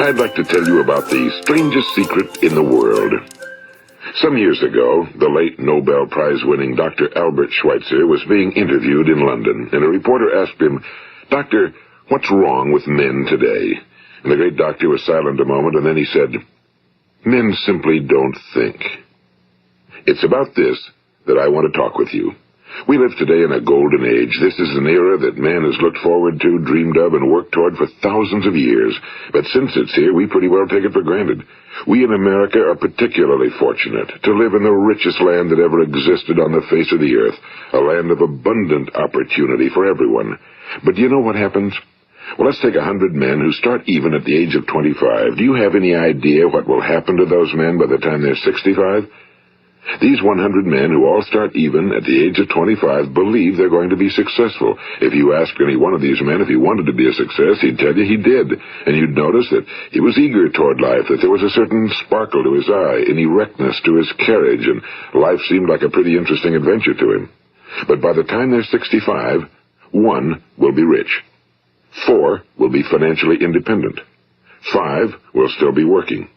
I'd like to tell you about the strangest secret in the world. Some years ago, the late Nobel Prize-winning Dr. Albert Schweitzer was being interviewed in London, and a reporter asked him, "Doctor, what's wrong with men today?" And the great doctor was silent a moment, and then he said, "Men simply don't think." It's about this that I want to talk with you. We live today in a golden age. This is an era that man has looked forward to, dreamed of, and worked toward for thousands of years. But since it's here, we pretty well take it for granted. We in America are particularly fortunate to live in the richest land that ever existed on the face of the earth, a land of abundant opportunity for everyone. But do you know what happens? Well, let's take 100 men who start even at the age of 25. Do you have any idea what will happen to those men by the time they're 65? These 100 men who all start even at the age of 25 believe they're going to be successful. If you asked any one of these men if he wanted to be a success, he'd tell you he did. And you'd notice that he was eager toward life, that there was a certain sparkle to his eye, an erectness to his carriage, and life seemed like a pretty interesting adventure to him. But by the time they're 65, 1 will be rich. 4 will be financially independent. 5 will still be working.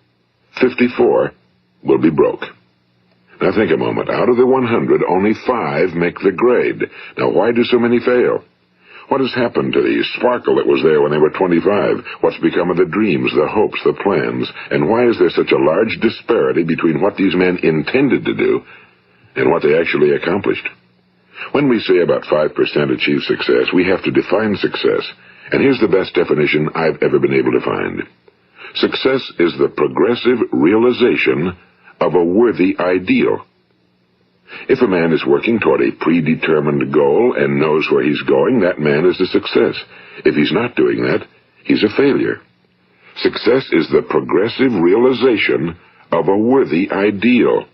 54 will be broke. Now think a moment. Out of the 100, only 5 make the grade. Now why do so many fail? What has happened to the sparkle that was there when they were 25? What's become of the dreams, the hopes, the plans? And why is there such a large disparity between what these men intended to do and what they actually accomplished? When we say about 5% achieve success, we have to define success. And here's the best definition I've ever been able to find. Success is the progressive realization of a worthy ideal. If a man is working toward a predetermined goal and knows where he's going, that man is a success. If he's not doing that, he's a failure. Success is the progressive realization of a worthy ideal.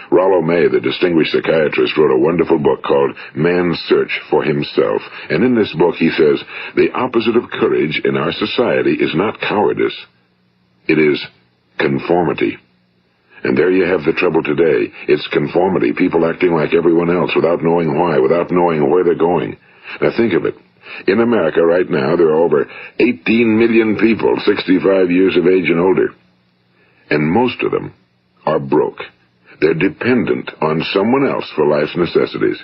Rollo May, the distinguished psychiatrist, wrote a wonderful book called Man's Search for Himself. And in this book he says, the opposite of courage in our society is not cowardice. It is conformity. And there you have the trouble today. It's conformity, people acting like everyone else without knowing why, without knowing where they're going. Now think of it. In America right now, there are over 18 million people 65 years of age and older. And most of them are broke. They're dependent on someone else for life's necessities.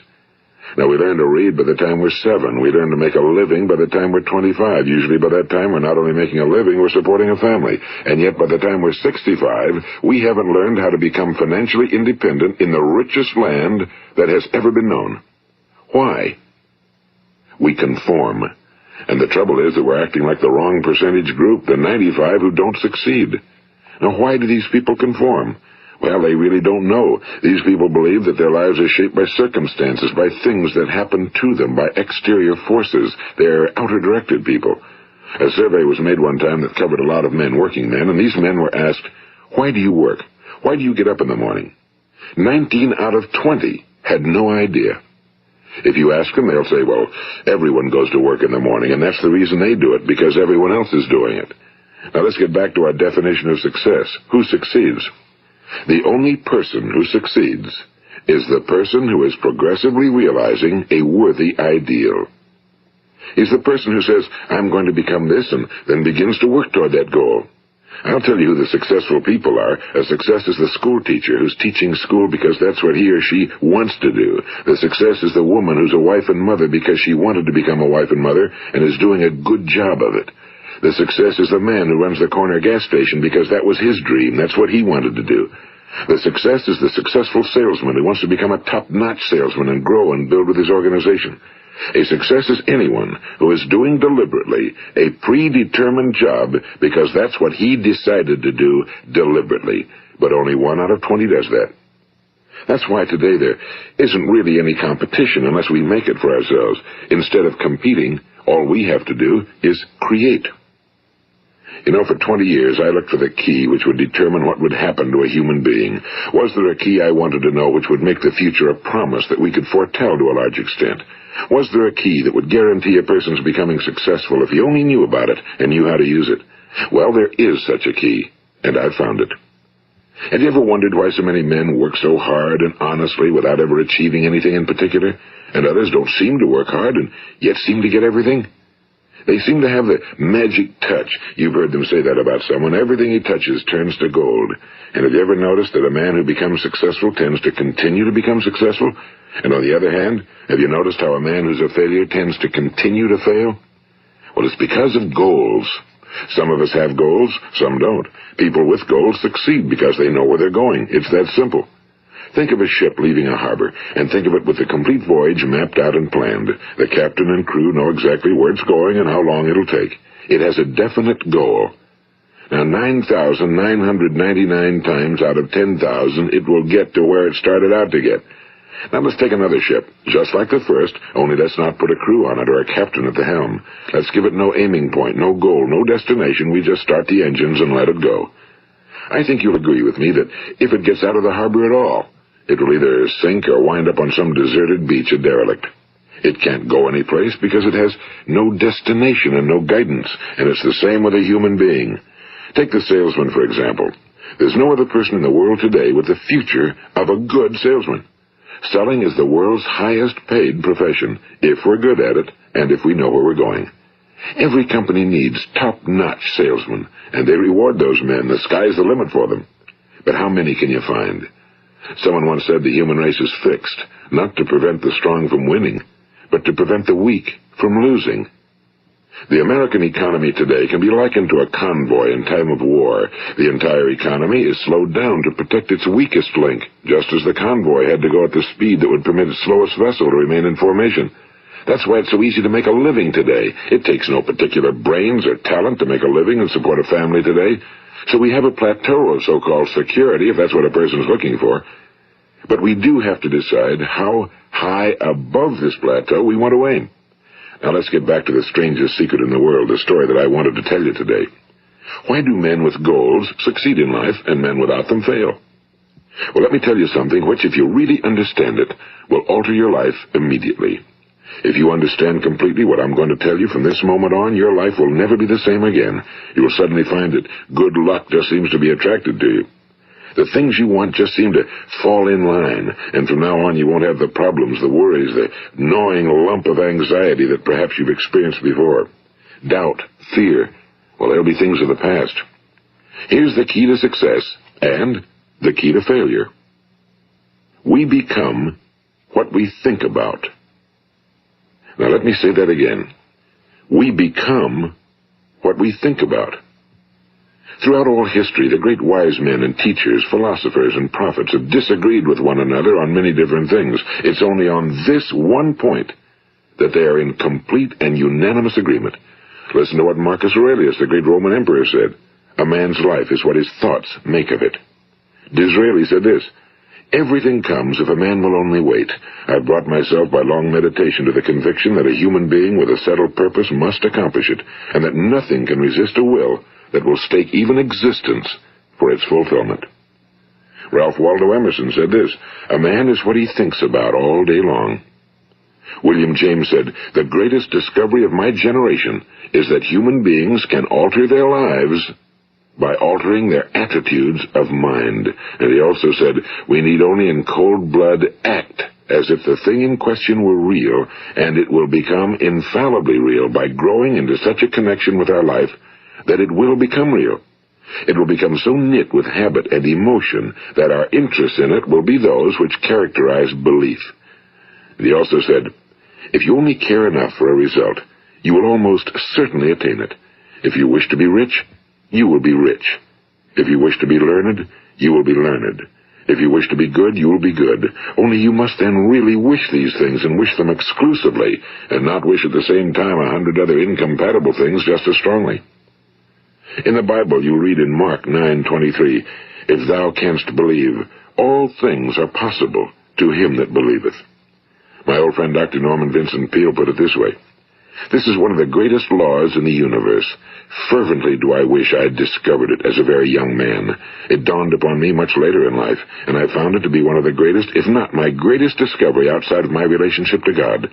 Now, we learn to read by the time we're 7. We learn to make a living by the time we're 25. Usually by that time, we're not only making a living, we're supporting a family. And yet by the time we're 65, we haven't learned how to become financially independent in the richest land that has ever been known. Why? We conform. And the trouble is that we're acting like the wrong percentage group, the 95 who don't succeed. Now, why do these people conform? Well, they really don't know. These people believe that their lives are shaped by circumstances, by things that happen to them, by exterior forces. They're outer-directed people. A survey was made one time that covered a lot of men, working men, and these men were asked, "Why do you work? Why do you get up in the morning?" 19 out of 20 had no idea. If you ask them, they'll say, well, everyone goes to work in the morning, and that's the reason they do it, because everyone else is doing it. Now let's get back to our definition of success. Who succeeds? The only person who succeeds is the person who is progressively realizing a worthy ideal. He's the person who says, I'm going to become this, and then begins to work toward that goal. I'll tell you who the successful people are. A success is the school teacher who's teaching school because that's what he or she wants to do. The success is the woman who's a wife and mother because she wanted to become a wife and mother and is doing a good job of it. The success is the man who runs the corner gas station because that was his dream. That's what he wanted to do. The success is the successful salesman who wants to become a top-notch salesman and grow and build with his organization. A success is anyone who is doing deliberately a predetermined job because that's what he decided to do deliberately. But only 1 out of 20 does that. That's why today there isn't really any competition unless we make it for ourselves. Instead of competing, all we have to do is create. You know, for 20 years, I looked for the key which would determine what would happen to a human being. Was there a key I wanted to know which would make the future a promise that we could foretell to a large extent? Was there a key that would guarantee a person's becoming successful if he only knew about it and knew how to use it? Well, there is such a key, and I've found it. Have you ever wondered why so many men work so hard and honestly without ever achieving anything in particular, and others don't seem to work hard and yet seem to get everything? They seem to have the magic touch. You've heard them say that about someone. Everything he touches turns to gold. And have you ever noticed that a man who becomes successful tends to continue to become successful? And on the other hand, have you noticed how a man who's a failure tends to continue to fail? Well, it's because of goals. Some of us have goals, some don't. People with goals succeed because they know where they're going. It's that simple. Think of a ship leaving a harbor, and think of it with the complete voyage mapped out and planned. The captain and crew know exactly where it's going and how long it'll take. It has a definite goal. Now, 9,999 times out of 10,000, it will get to where it started out to get. Now, let's take another ship, just like the first, only let's not put a crew on it or a captain at the helm. Let's give it no aiming point, no goal, no destination. We just start the engines and let it go. I think you'll agree with me that if it gets out of the harbor at all, it will either sink or wind up on some deserted beach, a derelict. It can't go anyplace because it has no destination and no guidance, and it's the same with a human being. Take the salesman, for example. There's no other person in the world today with the future of a good salesman. Selling is the world's highest paid profession, if we're good at it and if we know where we're going. Every company needs top-notch salesmen, and they reward those men. The sky's the limit for them. But how many can you find? Someone once said the human race is fixed, not to prevent the strong from winning, but to prevent the weak from losing. The American economy today can be likened to a convoy in time of war. The entire economy is slowed down to protect its weakest link, just as the convoy had to go at the speed that would permit its slowest vessel to remain in formation. That's why it's so easy to make a living today. It takes no particular brains or talent to make a living and support a family today. So we have a plateau of so-called security, if that's what a person's looking for. But we do have to decide how high above this plateau we want to aim. Now let's get back to the strangest secret in the world, the story that I wanted to tell you today. Why do men with goals succeed in life and men without them fail? Well, let me tell you something which, if you really understand it, will alter your life immediately. If you understand completely what I'm going to tell you from this moment on, your life will never be the same again. You will suddenly find that good luck just seems to be attracted to you. The things you want just seem to fall in line, and from now on you won't have the problems, the worries, the gnawing lump of anxiety that perhaps you've experienced before. Doubt, fear, well, they'll be things of the past. Here's the key to success and the key to failure. We become what we think about. Now let me say that again. We become what we think about. Throughout all history, the great wise men and teachers, philosophers and prophets have disagreed with one another on many different things. It's only on this one point that they are in complete and unanimous agreement. Listen to what Marcus Aurelius, the great Roman emperor, said. A man's life is what his thoughts make of it. Disraeli said this, everything comes if a man will only wait. I've brought myself by long meditation to the conviction that a human being with a settled purpose must accomplish it, and that nothing can resist a will that will stake even existence for its fulfillment. Ralph Waldo Emerson said this, a man is what he thinks about all day long. William James said, the greatest discovery of my generation is that human beings can alter their lives by altering their attitudes of mind. And he also said, we need only in cold blood act as if the thing in question were real, and it will become infallibly real by growing into such a connection with our life that it will become real. It will become so knit with habit and emotion that our interest in it will be those which characterize belief. And he also said, if you only care enough for a result, you will almost certainly attain it. If you wish to be rich, you will be rich. If you wish to be learned, you will be learned. If you wish to be good, you will be good. Only you must then really wish these things and wish them exclusively, and not wish at the same time 100 other incompatible things just as strongly. In the Bible, you read in Mark 9:23, if thou canst believe, all things are possible to him that believeth. My old friend Dr. Norman Vincent Peale put it this way, this is one of the greatest laws in the universe. Fervently do I wish I had discovered it as a very young man. It dawned upon me much later in life, and I found it to be one of the greatest, if not my greatest discovery outside of my relationship to God.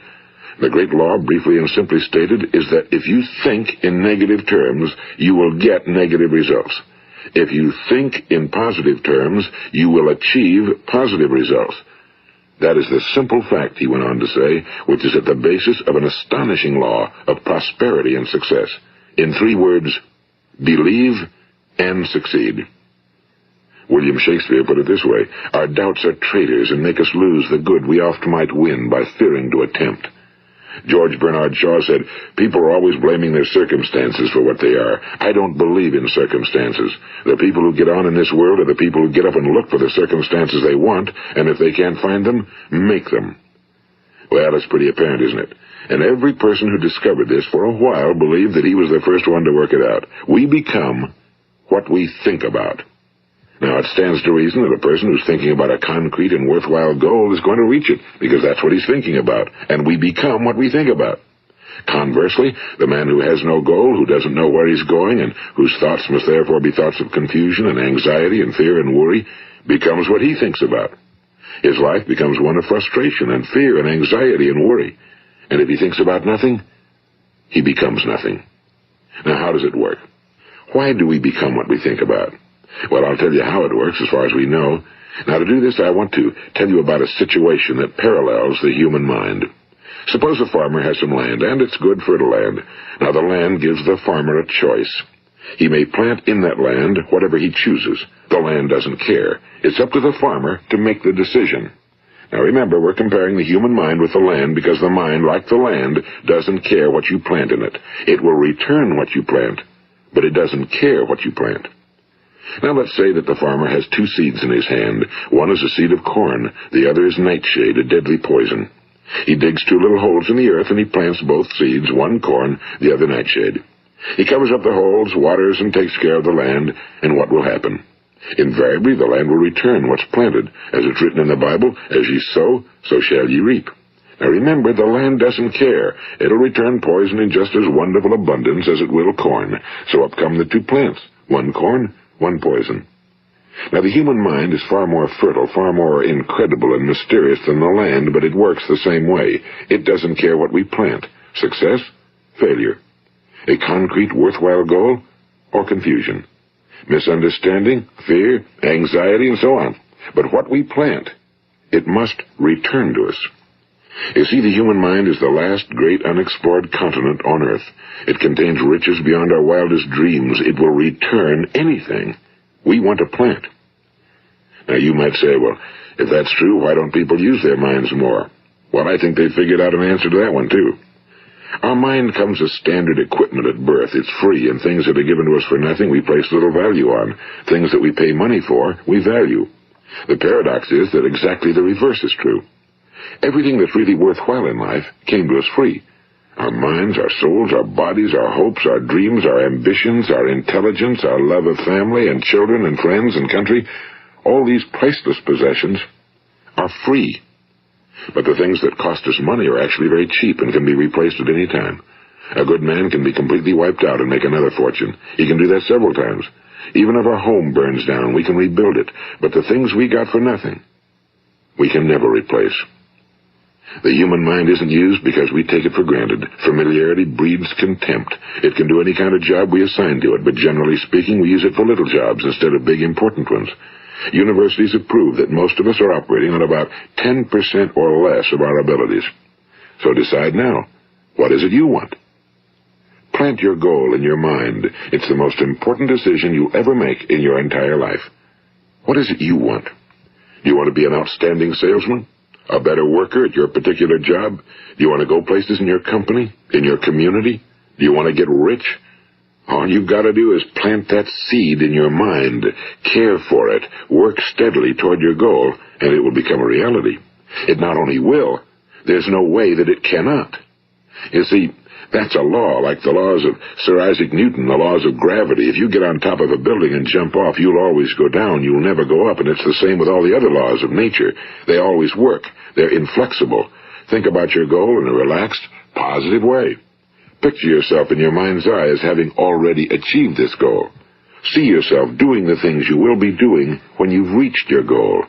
The great law, briefly and simply stated, is that if you think in negative terms, you will get negative results. If you think in positive terms, you will achieve positive results. That is the simple fact, he went on to say, which is at the basis of an astonishing law of prosperity and success. In 3 words, believe and succeed. William Shakespeare put it this way: our doubts are traitors and make us lose the good we oft might win by fearing to attempt. George Bernard Shaw said, people are always blaming their circumstances for what they are. I don't believe in circumstances. The people who get on in this world are the people who get up and look for the circumstances they want, and if they can't find them, make them. Well, it's pretty apparent, isn't it? And every person who discovered this for a while believed that he was the first one to work it out. We become what we think about. Now, it stands to reason that a person who's thinking about a concrete and worthwhile goal is going to reach it, because that's what he's thinking about, and we become what we think about. Conversely, the man who has no goal, who doesn't know where he's going, and whose thoughts must therefore be thoughts of confusion and anxiety and fear and worry, becomes what he thinks about. His life becomes one of frustration and fear and anxiety and worry. And if he thinks about nothing, he becomes nothing. Now, how does it work? Why do we become what we think about? Well, I'll tell you how it works as far as we know. Now, to do this, I want to tell you about a situation that parallels the human mind. Suppose a farmer has some land, and it's good fertile land. Now, the land gives the farmer a choice. He may plant in that land whatever he chooses. The land doesn't care. It's up to the farmer to make the decision. Now, remember, we're comparing the human mind with the land because the mind, like the land, doesn't care what you plant in it. It will return what you plant, but it doesn't care what you plant. Now, let's say that the farmer has 2 seeds in his hand. One is a seed of corn. The other is nightshade, a deadly poison. He digs 2 little holes in the earth, and he plants both seeds, one corn, the other nightshade. He covers up the holes, waters, and takes care of the land, and what will happen? Invariably, the land will return what's planted. As it's written in the Bible, as ye sow, so shall ye reap. Now remember, the land doesn't care. It'll return poison in just as wonderful abundance as it will corn. So up come the 2 plants, one corn, one poison. Now, the human mind is far more fertile, far more incredible and mysterious than the land, but it works the same way. It doesn't care what we plant. Success, failure. A concrete, worthwhile goal, or confusion. Misunderstanding, fear, anxiety, and so on. But what we plant, it must return to us. You see, the human mind is the last great unexplored continent on Earth. It contains riches beyond our wildest dreams. It will return anything we want to plant. Now, you might say, well, if that's true, why don't people use their minds more? Well, I think they figured out an answer to that one, too. Our mind comes as standard equipment at birth. It's free, and things that are given to us for nothing we place little value on. Things that we pay money for, we value. The paradox is that exactly the reverse is true. Everything that's really worthwhile in life came to us free. Our minds, our souls, our bodies, our hopes, our dreams, our ambitions, our intelligence, our love of family and children and friends and country, all these priceless possessions are free. But the things that cost us money are actually very cheap and can be replaced at any time. A good man can be completely wiped out and make another fortune. He can do that several times. Even if our home burns down, we can rebuild it. But the things we got for nothing, we can never replace. The human mind isn't used because we take it for granted. Familiarity breeds contempt. It can do any kind of job we assign to it, but generally speaking, we use it for little jobs instead of big, important ones. Universities have proved that most of us are operating on about 10% or less of our abilities. So decide now, what is it you want? Plant your goal in your mind. It's the most important decision you'll ever make in your entire life. What is it you want? Do you want to be an outstanding salesman? A better worker at your particular job? Do you want to go places in your company? In your community? Do you want to get rich? All you've got to do is plant that seed in your mind, care for it, work steadily toward your goal, and it will become a reality. It not only will, there's no way that it cannot. You see, that's a law, like the laws of Sir Isaac Newton, the laws of gravity. If you get on top of a building and jump off, you'll always go down. You'll never go up, and it's the same with all the other laws of nature. They always work. They're inflexible. Think about your goal in a relaxed, positive way. Picture yourself in your mind's eye as having already achieved this goal. See yourself doing the things you will be doing when you've reached your goal.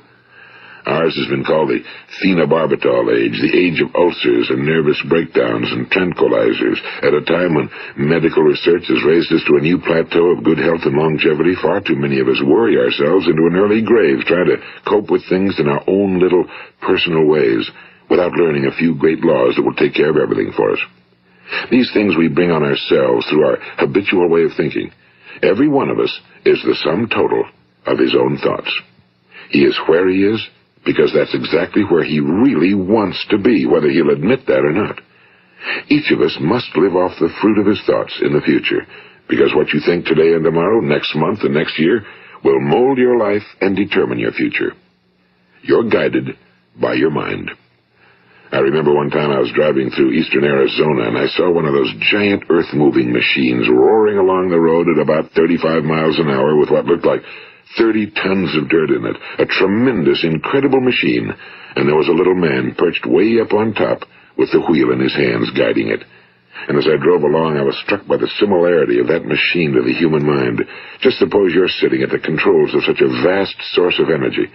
Ours has been called the phenobarbital age, the age of ulcers and nervous breakdowns and tranquilizers, at a time when medical research has raised us to a new plateau of good health and longevity. Far too many of us worry ourselves into an early grave, trying to cope with things in our own little personal ways, without learning a few great laws that will take care of everything for us. These things we bring on ourselves through our habitual way of thinking. Every one of us is the sum total of his own thoughts. He is where he is because that's exactly where he really wants to be, whether he'll admit that or not. Each of us must live off the fruit of his thoughts in the future, because what you think today and tomorrow, next month and next year, will mold your life and determine your future. You're guided by your mind. I remember one time I was driving through eastern Arizona, and I saw one of those giant earth-moving machines roaring along the road at about 35 miles an hour with what looked like 30 tons of dirt in it. A tremendous, incredible machine, and there was a little man perched way up on top with the wheel in his hands guiding it. And as I drove along, I was struck by the similarity of that machine to the human mind. Just suppose you're sitting at the controls of such a vast source of energy.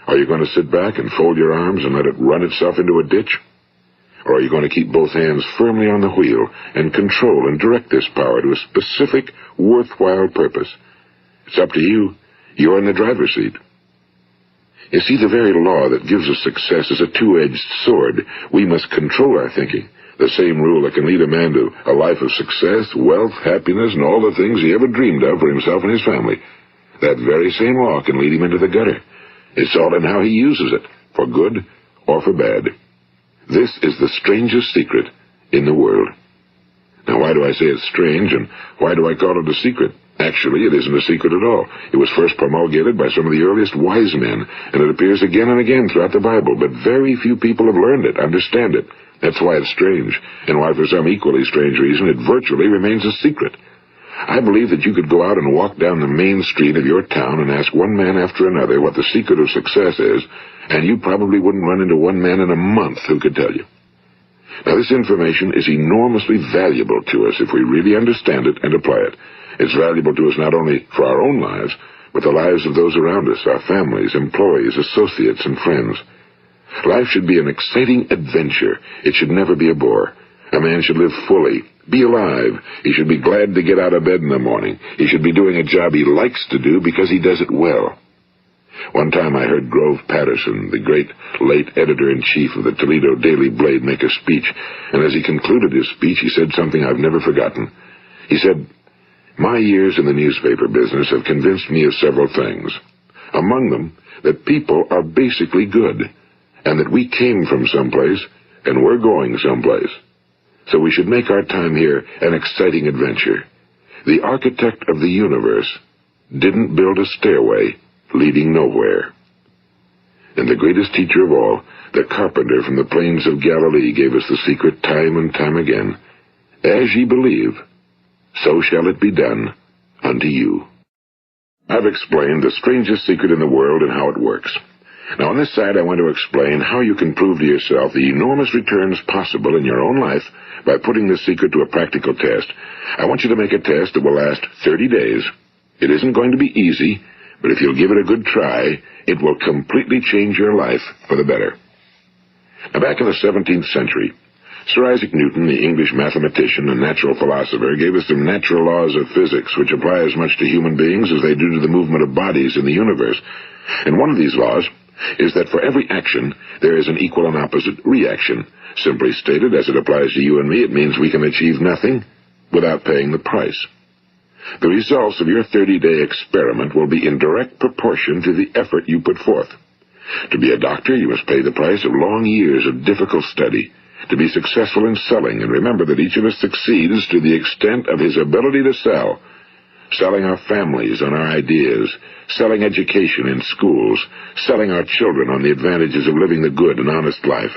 Are you going to sit back and fold your arms and let it run itself into a ditch? Or are you going to keep both hands firmly on the wheel and control and direct this power to a specific, worthwhile purpose? It's up to you. You're in the driver's seat. You see, the very law that gives us success is a two-edged sword. We must control our thinking. The same rule that can lead a man to a life of success, wealth, happiness, and all the things he ever dreamed of for himself and his family. That very same law can lead him into the gutter. It's all in how he uses it, for good or for bad. This is the strangest secret in the world. Now, why do I say it's strange, and why do I call it a secret? Actually, it isn't a secret at all. It was first promulgated by some of the earliest wise men, and it appears again and again throughout the Bible, but very few people have learned it, understand it. That's why it's strange, and why for some equally strange reason it virtually remains a secret. I believe that you could go out and walk down the main street of your town and ask one man after another what the secret of success is, and you probably wouldn't run into one man in a month who could tell you. Now, this information is enormously valuable to us if we really understand it and apply it. It's valuable to us not only for our own lives, but the lives of those around us, our families, employees, associates, and friends. Life should be an exciting adventure. It should never be a bore. A man should live fully, be alive. He should be glad to get out of bed in the morning. He should be doing a job he likes to do because he does it well. One time I heard Grove Patterson, the great late editor-in-chief of the Toledo Daily Blade, make a speech, and as he concluded his speech, he said something I've never forgotten. He said, "My years in the newspaper business have convinced me of several things. Among them, that people are basically good, and that we came from someplace, and we're going someplace. So we should make our time here an exciting adventure. The architect of the universe didn't build a stairway leading nowhere." And the greatest teacher of all, the carpenter from the plains of Galilee, gave us the secret time and time again. As ye believe, so shall it be done unto you. I've explained the strangest secret in the world and how it works. Now, on this side, I want to explain how you can prove to yourself the enormous returns possible in your own life by putting this secret to a practical test. I want you to make a test that will last 30 days. It isn't going to be easy, but if you'll give it a good try, it will completely change your life for the better. Now, back in the 17th century, Sir Isaac Newton, the English mathematician and natural philosopher, gave us some natural laws of physics which apply as much to human beings as they do to the movement of bodies in the universe. And one of these laws is that for every action, there is an equal and opposite reaction. Simply stated, as it applies to you and me, it means we can achieve nothing without paying the price. The results of your 30-day experiment will be in direct proportion to the effort you put forth. To be a doctor, you must pay the price of long years of difficult study. To be successful in selling, and remember that each of us succeeds to the extent of his ability to sell. Selling our families on our ideas, selling education in schools, selling our children on the advantages of living the good and honest life,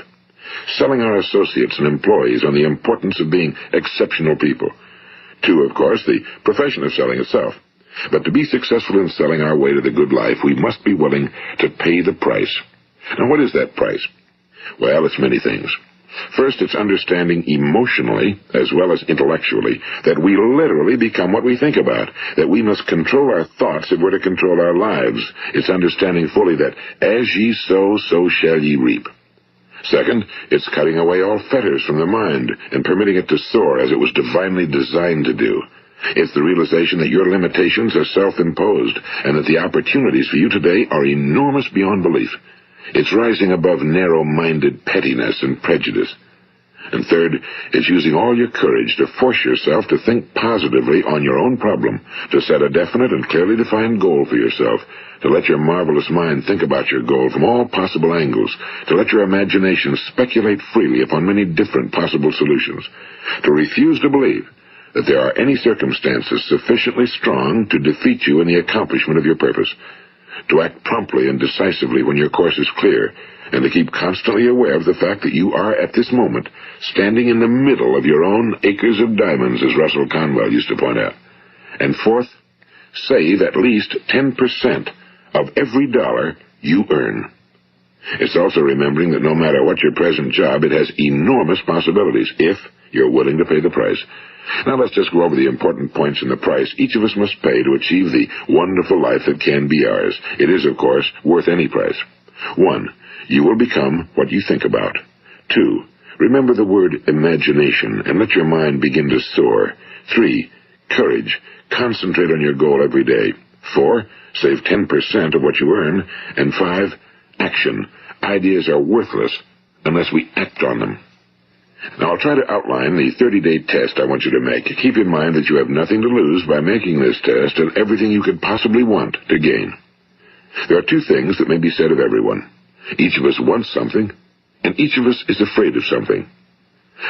selling our associates and employees on the importance of being exceptional people. To, of course, the profession of selling itself. But to be successful in selling our way to the good life, we must be willing to pay the price. Now, what is that price? Well, it's many things. First, it's understanding emotionally, as well as intellectually, that we literally become what we think about, that we must control our thoughts if we're to control our lives. It's understanding fully that as ye sow, so shall ye reap. Second, it's cutting away all fetters from the mind and permitting it to soar as it was divinely designed to do. It's the realization that your limitations are self-imposed and that the opportunities for you today are enormous beyond belief. It's rising above narrow-minded pettiness and prejudice. And third, it's using all your courage to force yourself to think positively on your own problem, to set a definite and clearly defined goal for yourself, to let your marvelous mind think about your goal from all possible angles, to let your imagination speculate freely upon many different possible solutions, to refuse to believe that there are any circumstances sufficiently strong to defeat you in the accomplishment of your purpose, to act promptly and decisively when your course is clear, and to keep constantly aware of the fact that you are, at this moment, standing in the middle of your own acres of diamonds, as Russell Conwell used to point out. And fourth, save at least 10% of every dollar you earn. It's also remembering that no matter what your present job, it has enormous possibilities, if you're willing to pay the price. Now let's just go over the important points in the price each of us must pay to achieve the wonderful life that can be ours. It is, of course, worth any price. 1. You will become what you think about. 2. Remember the word imagination and let your mind begin to soar. 3. Courage. Concentrate on your goal every day. 4. Save 10% of what you earn. And 5. Action. Ideas are worthless unless we act on them. Now, I'll try to outline the 30-day test I want you to make. Keep in mind that you have nothing to lose by making this test and everything you could possibly want to gain. There are two things that may be said of everyone. Each of us wants something, and each of us is afraid of something.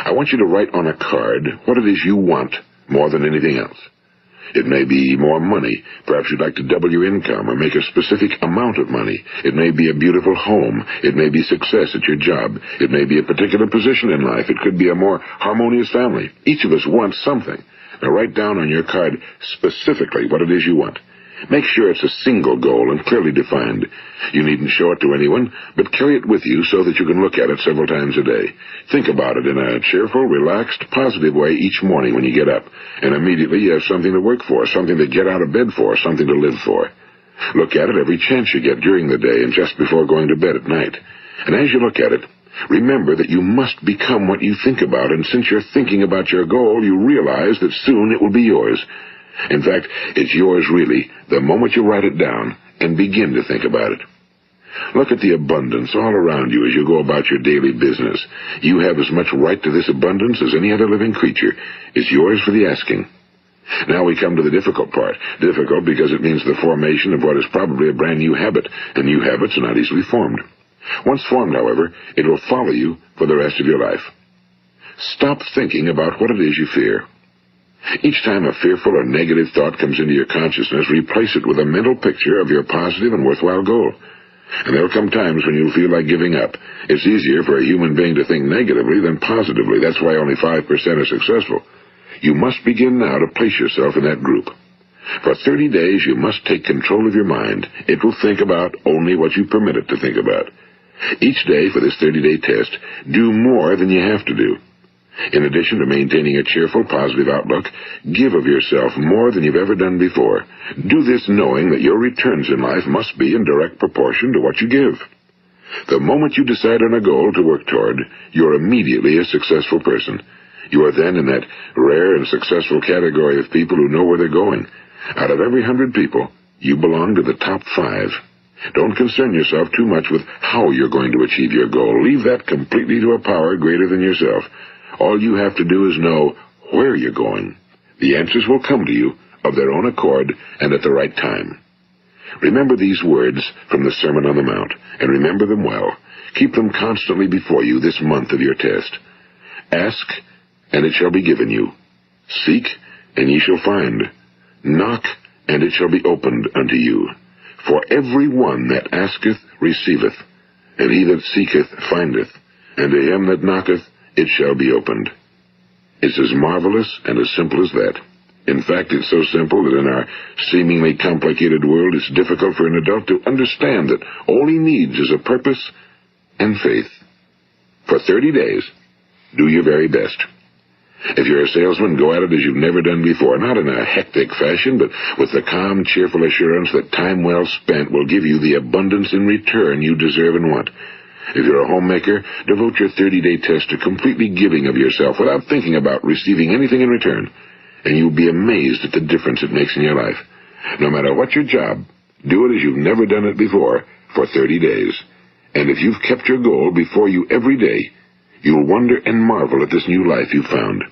I want you to write on a card what it is you want more than anything else. It may be more money. Perhaps you'd like to double your income or make a specific amount of money. It may be a beautiful home. It may be success at your job. It may be a particular position in life. It could be a more harmonious family. Each of us wants something. Now write down on your card specifically what it is you want. Make sure it's a single goal and clearly defined. You needn't show it to anyone, but carry it with you so that you can look at it several times a day. Think about it in a cheerful, relaxed, positive way each morning when you get up, and immediately you have something to work for, something to get out of bed for, something to live for. Look at it every chance you get during the day and just before going to bed at night. And as you look at it, remember that you must become what you think about, and since you're thinking about your goal, you realize that soon it will be yours. In fact, it's yours really the moment you write it down and begin to think about it. Look at the abundance all around you as you go about your daily business. You have as much right to this abundance as any other living creature. It's yours for the asking. Now we come to the difficult part. Difficult because it means the formation of what is probably a brand new habit, and new habits are not easily formed. Once formed, however, it will follow you for the rest of your life. Stop thinking about what it is you fear. Each time a fearful or negative thought comes into your consciousness, replace it with a mental picture of your positive and worthwhile goal. And there will come times when you'll feel like giving up. It's easier for a human being to think negatively than positively. That's why only 5% are successful. You must begin now to place yourself in that group. For 30 days, you must take control of your mind. It will think about only what you permit it to think about. Each day for this 30-day test, do more than you have to do. In addition to maintaining a cheerful, positive outlook, give of yourself more than you've ever done before. Do this knowing that your returns in life must be in direct proportion to what you give. The moment you decide on a goal to work toward, you're immediately a successful person. You are then in that rare and successful category of people who know where they're going. Out of every 100 people, you belong to the top 5. Don't concern yourself too much with how you're going to achieve your goal. Leave that completely to a power greater than yourself. All you have to do is know where you're going. The answers will come to you of their own accord and at the right time. Remember these words from the Sermon on the Mount, and remember them well. Keep them constantly before you this month of your test. Ask, and it shall be given you. Seek, and ye shall find. Knock, and it shall be opened unto you. For every one that asketh receiveth, and he that seeketh findeth, and to him that knocketh it shall be opened. It's as marvelous and as simple as that. In fact, it's so simple that in our seemingly complicated world, it's difficult for an adult to understand that all he needs is a purpose and faith. For 30 days, Do your very best. If you're a salesman, go at it as you've never done before, not in a hectic fashion, but with the calm, cheerful assurance that time well spent will give you the abundance in return you deserve and want. If you're a homemaker, devote your 30-day test to completely giving of yourself without thinking about receiving anything in return, and you'll be amazed at the difference it makes in your life. No matter what your job, do it as you've never done it before for 30 days. And if you've kept your goal before you every day, you'll wonder and marvel at this new life you've found.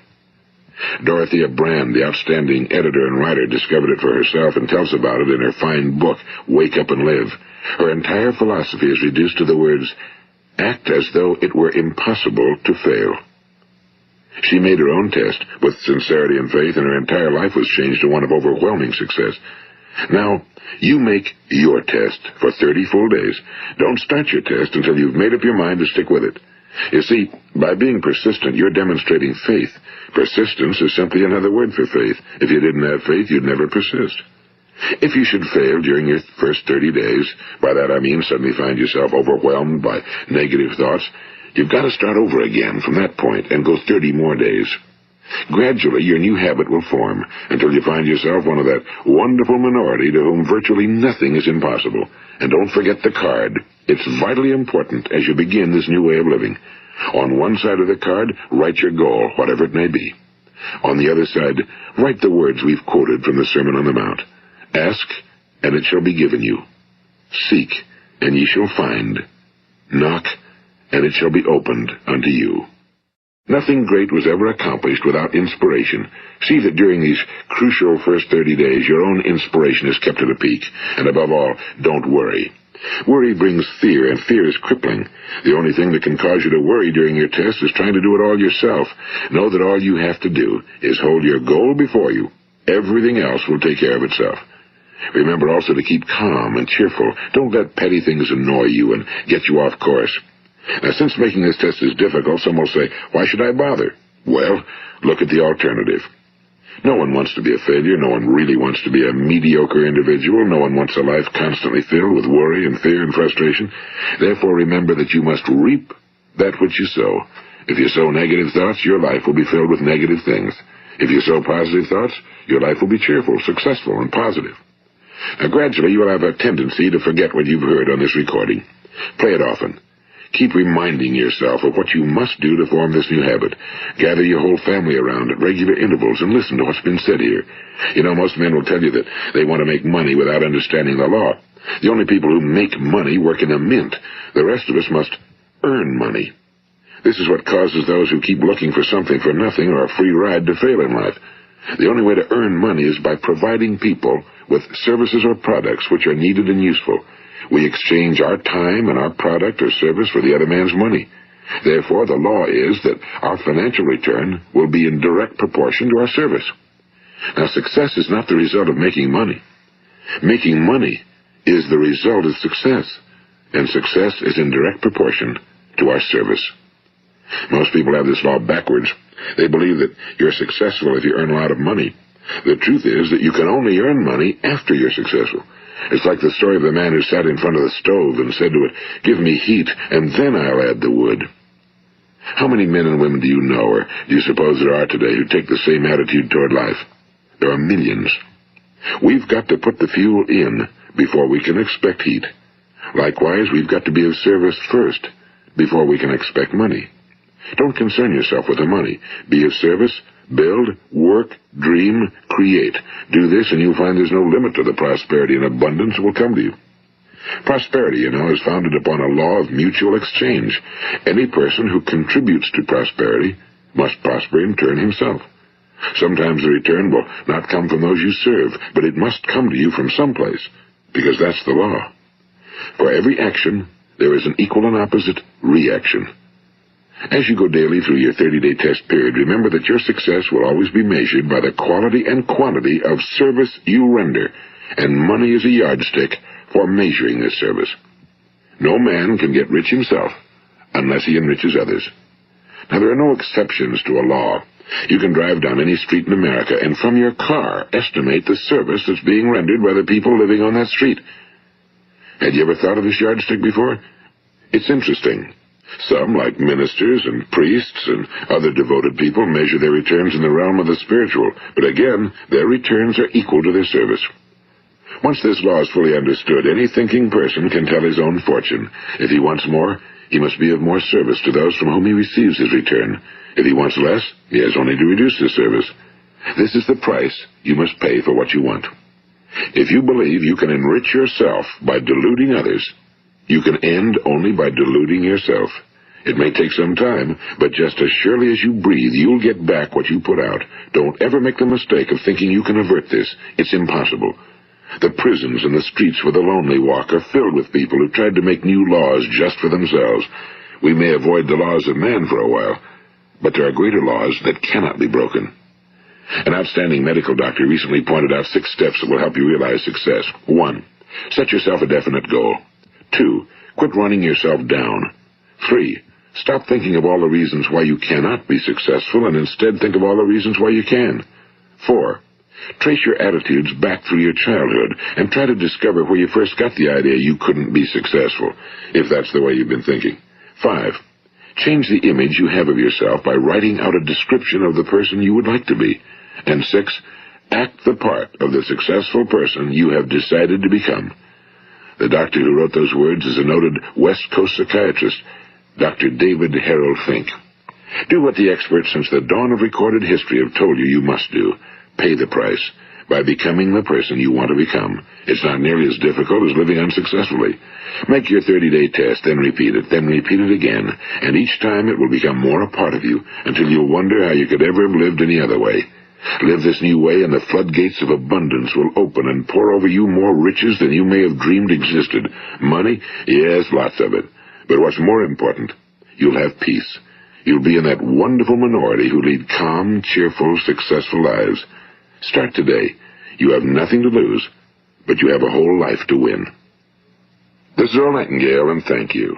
Dorothea Brand, the outstanding editor and writer, discovered it for herself and tells about it in her fine book, Wake Up and Live. Her entire philosophy is reduced to the words, act as though it were impossible to fail. She made her own test with sincerity and faith, and her entire life was changed to one of overwhelming success. Now, you make your test for 30 full days. Don't start your test until you've made up your mind to stick with it. You see, by being persistent, you're demonstrating faith. Persistence is simply another word for faith. If you didn't have faith, you'd never persist. If you should fail during your first 30 days, by that I mean suddenly find yourself overwhelmed by negative thoughts, you've got to start over again from that point and go 30 more days. Gradually, your new habit will form until you find yourself one of that wonderful minority to whom virtually nothing is impossible. And don't forget the card. It's vitally important as you begin this new way of living. On one side of the card, write your goal, whatever it may be. On the other side, write the words we've quoted from the Sermon on the Mount. Ask, and it shall be given you. Seek, and ye shall find. Knock, and it shall be opened unto you. Nothing great was ever accomplished without inspiration. See that during these crucial first 30 days, your own inspiration is kept at a peak. And above all, don't worry. Worry brings fear, and fear is crippling. The only thing that can cause you to worry during your test is trying to do it all yourself. Know that all you have to do is hold your goal before you. Everything else will take care of itself. Remember also to keep calm and cheerful. Don't let petty things annoy you and get you off course. Now, since making this test is difficult, some will say, why should I bother? Well, look at the alternative. No one wants to be a failure. No one really wants to be a mediocre individual. No one wants a life constantly filled with worry and fear and frustration. Therefore, remember that you must reap that which you sow. If you sow negative thoughts, your life will be filled with negative things. If you sow positive thoughts, your life will be cheerful, successful, and positive. Now, gradually, you will have a tendency to forget what you've heard on this recording. Play it often. Keep reminding yourself of what you must do to form this new habit. Gather your whole family around at regular intervals and listen to what's been said here. You know, most men will tell you that they want to make money without understanding the law. The only people who make money work in a mint. The rest of us must earn money. This is what causes those who keep looking for something for nothing or a free ride to fail in life. The only way to earn money is by providing people with services or products which are needed and useful. We exchange our time and our product or service for the other man's money. Therefore, the law is that our financial return will be in direct proportion to our service. Now, success is not the result of making money. Making money is the result of success, and success is in direct proportion to our service. Most people have this law backwards. They believe that you're successful if you earn a lot of money. The truth is that you can only earn money after you're successful. It's like the story of the man who sat in front of the stove and said to it, "Give me heat, and then I'll add the wood." How many men and women do you know, or do you suppose there are today, who take the same attitude toward life? There are millions. We've got to put the fuel in before we can expect heat. Likewise, we've got to be of service first before we can expect money. Don't concern yourself with the money. Be of service. Build, work, dream, create. Do this, and you'll find there's no limit to the prosperity and abundance that will come to you. Prosperity, you know, is founded upon a law of mutual exchange. Any person who contributes to prosperity must prosper in turn himself. Sometimes the return will not come from those you serve, but it must come to you from someplace, because that's the law. For every action, there is an equal and opposite reaction. As you go daily through your 30-day test period, remember that your success will always be measured by the quality and quantity of service you render, and money is a yardstick for measuring this service. No man can get rich himself unless he enriches others. Now, there are no exceptions to a law. You can drive down any street in America and from your car estimate the service that's being rendered by the people living on that street. Had you ever thought of this yardstick before? It's interesting. Some, like ministers and priests and other devoted people, measure their returns in the realm of the spiritual, but again, their returns are equal to their service. Once this law is fully understood, any thinking person can tell his own fortune. If he wants more, he must be of more service to those from whom he receives his return. If he wants less, he has only to reduce his service. This is the price you must pay for what you want. If you believe you can enrich yourself by deluding others, you can end only by deluding yourself. It may take some time, but just as surely as you breathe, you'll get back what you put out. Don't ever make the mistake of thinking you can avert this. It's impossible. The prisons and the streets where the lonely walk are filled with people who tried to make new laws just for themselves. We may avoid the laws of man for a while, but there are greater laws that cannot be broken. An outstanding medical doctor recently pointed out 6 steps that will help you realize success. 1. Set yourself a definite goal. 2. Quit running yourself down. 3. Stop thinking of all the reasons why you cannot be successful and instead think of all the reasons why you can. 4. Trace your attitudes back through your childhood and try to discover where you first got the idea you couldn't be successful, if that's the way you've been thinking. 5. Change the image you have of yourself by writing out a description of the person you would like to be. And 6. Act the part of the successful person you have decided to become. The doctor who wrote those words is a noted West Coast psychiatrist, Dr. David Harold Fink. Do what the experts since the dawn of recorded history have told you must do. Pay the price by becoming the person you want to become. It's not nearly as difficult as living unsuccessfully. Make your 30-day test, then repeat it again, and each time it will become more a part of you until you'll wonder how you could ever have lived any other way. Live this new way, and the floodgates of abundance will open and pour over you more riches than you may have dreamed existed. Money? Yes, lots of it. But what's more important, you'll have peace. You'll be in that wonderful minority who lead calm, cheerful, successful lives. Start today. You have nothing to lose, but you have a whole life to win. This is Earl Nightingale, and thank you.